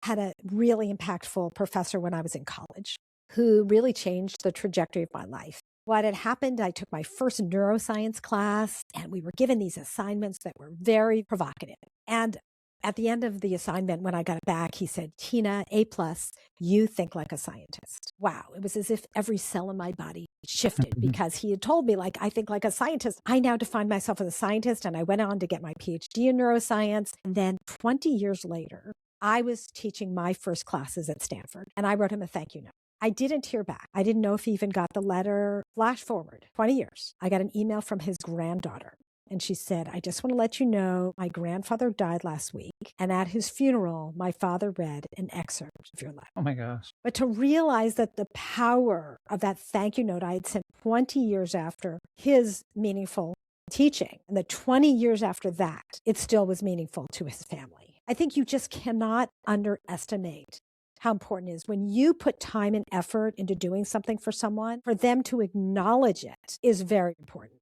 had a really impactful professor when I was in college who really changed the trajectory of my life. What had happened, I took my first neuroscience class and we were given these assignments that were very provocative. And at the end of the assignment, when I got it back, he said, Tina, A+, you think like a scientist. Wow. It was as if every cell in my body shifted because he had told me, like, I think like a scientist. I now define myself as a scientist, and I went on to get my PhD in neuroscience. And then 20 years later, I was teaching my first classes at Stanford, and I wrote him a thank you note. I didn't hear back. I didn't know if he even got the letter. Flash forward 20 years. I got an email from his granddaughter. And she said, I just want to let you know my grandfather died last week. And at his funeral, my father read an excerpt of your letter. Oh my gosh. But to realize that the power of that thank you note I had sent 20 years after his meaningful teaching, and the 20 years after that, it still was meaningful to his family. I think you just cannot underestimate how important it is when you put time and effort into doing something for someone, for them to acknowledge it is very important.